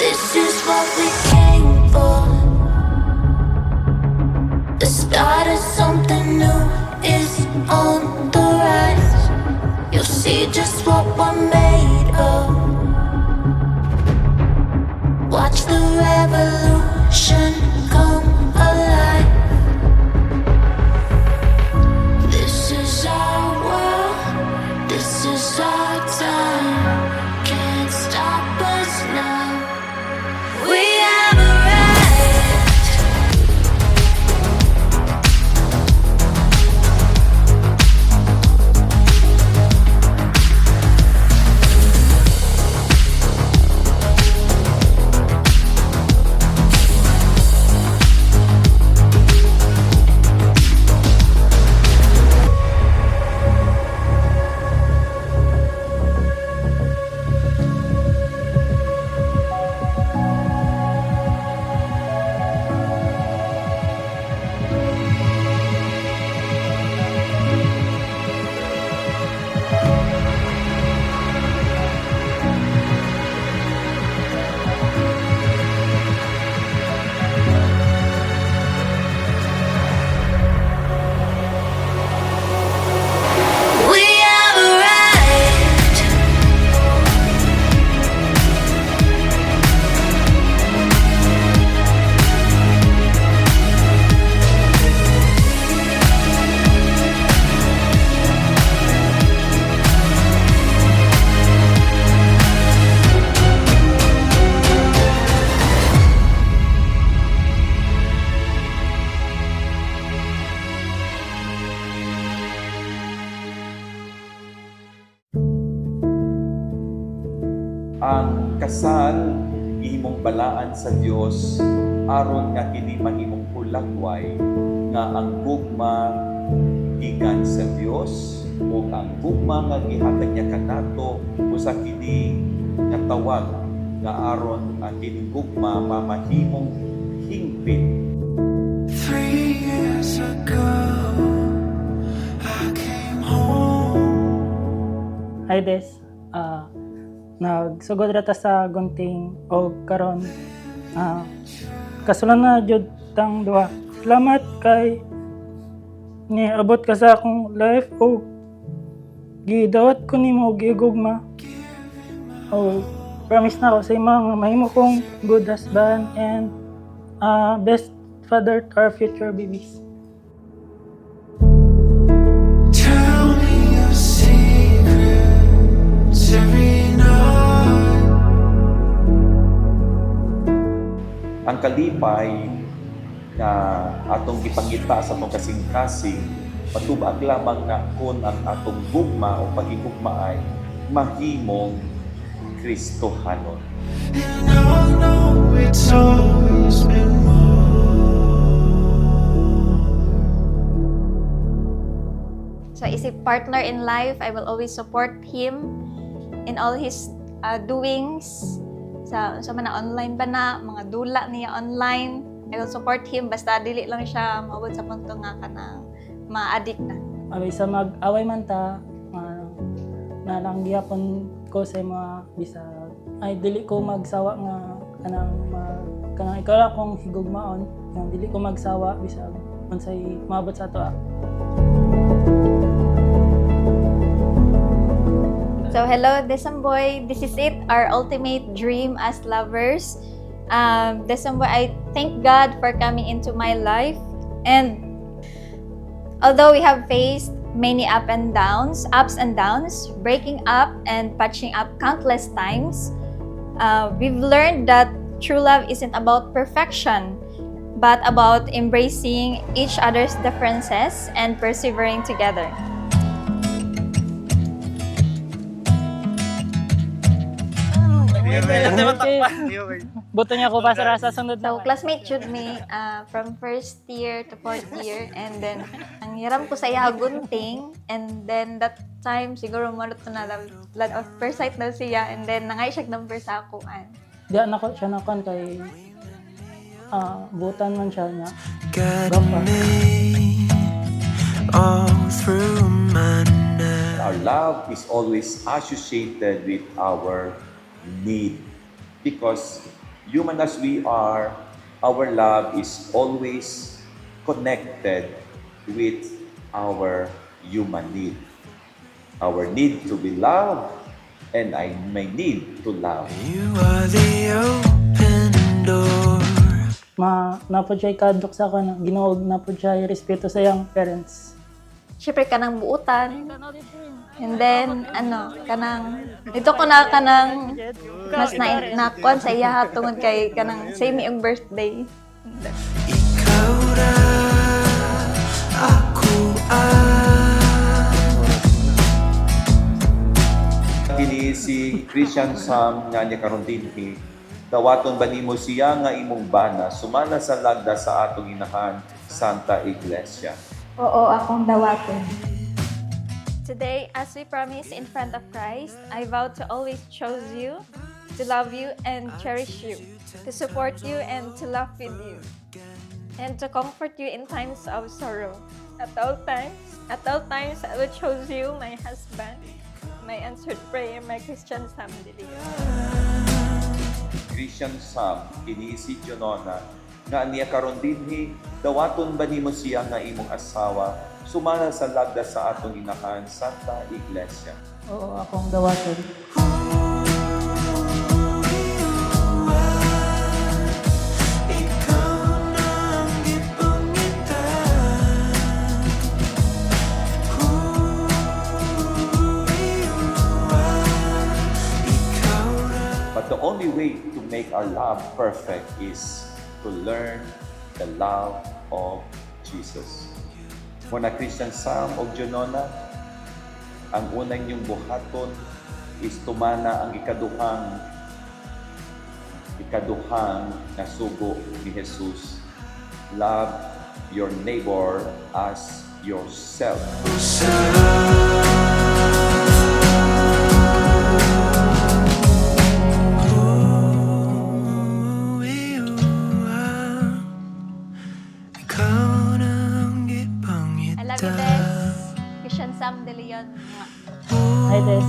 This is what we came for. The start of something new is on the rise. You'll see just what we're made of. Watch the revolution come alive. This is our world, this is our time. Can't stop us now. We have arrived. We have arrived. Ang kasal gihimong balaan sa Dios aron nga kini mahimong pulakway nga ang gugma gikan sa Dios o ang gugma nga gihatag niya kanato usa kini nga tawag nga aron ang kini gugma mamahimong hingpit. 3 years ago, I came home. Hi Des, nagsugod rata sa gunting o karon kasulan na jud tang duha. Salamat kay niabot ka sa akong life o gidawat ko nimo og gigugma. O promise na ako sa imo nga mahimo kong good husband and best father to our future babies. Tell me your secrets every night. Ang kalipay na atong gipangita sa atong kasing-kasing patubag lamang na kung ang atong gugma o pagigugma ay mahimong Kristohanon. And I know it's always been more. So as a partner in life, I will always support him in all his doings. Sa mga online ba na, mga dula niya online, I will support him basta dili lang siya maabot sa punto nga kanang ma-addict na. Abay sa mag-away man ta, nalang gihapon ko sa mga bisag. Ay dili ko magsawa nga kanang ikaw lang kong higugmaon, nga dili ko magsawa bisag unsay maabot sa ato. So hello Desamboy, this is it, our ultimate dream as lovers. Desamboy, I thank God for coming into my life, and although we have faced many ups and downs, breaking up and patching up countless times, we've learned that true love isn't about perfection, but about embracing each other's differences and persevering together. Buto niya ko pa sa sunod So, na. classmate should me from first year to fourth year, and then ang hiram ko sa iya gunting, and then that time siguro marot ko na blood of first sight na siya, and then nangay siya number sa akuan. Diyan ako siya nakon kay butan man siya niya. Got me all through my night. Our love is always associated with our need because Human as we are, our love is always connected with our human need. Our need to be loved, and I may need to love. You are the open door. Napod siya kadok sa kanang Ginoo, napod siya respeto sa iyang parents. Siyempre, kanang buutan. And then, dito ko na kanang mas nakuan sa iya tungod kay kanang same yung birthday. Ikaw na, ako ang Kini si Christian Sam nga niya karon dinhi. Dawaton ba nimo siya nga imong bana sumala sa lagda sa atong inahan Santa Iglesia. Oo, akong dawaton. Today, as we promise in front of Christ, I vow to always choose you, to love you and cherish you, to support you and to laugh with you, and to comfort you in times of sorrow. At all times, I will choose you, my husband, my answered prayer, my Christian family. Christian Sam kini si Jonona nga niya karon dinhi dawaton ba nimo siya nga imong asawa sumala sa lagda sa atong inahan Santa Iglesia. Oo, akong dawaton. ikaw na ang ipangita. Ikaw na. But the only way to make our love perfect is to learn the love of Jesus. Muna Christian Sam o Jonona, ang unang inyong buhaton is tumana ang ikaduhang na sugo ni Jesus. Love your neighbor as yourself. Ikaw na ang ipangita. I love you, Des. Christian Sam De Leon. Hi, Des.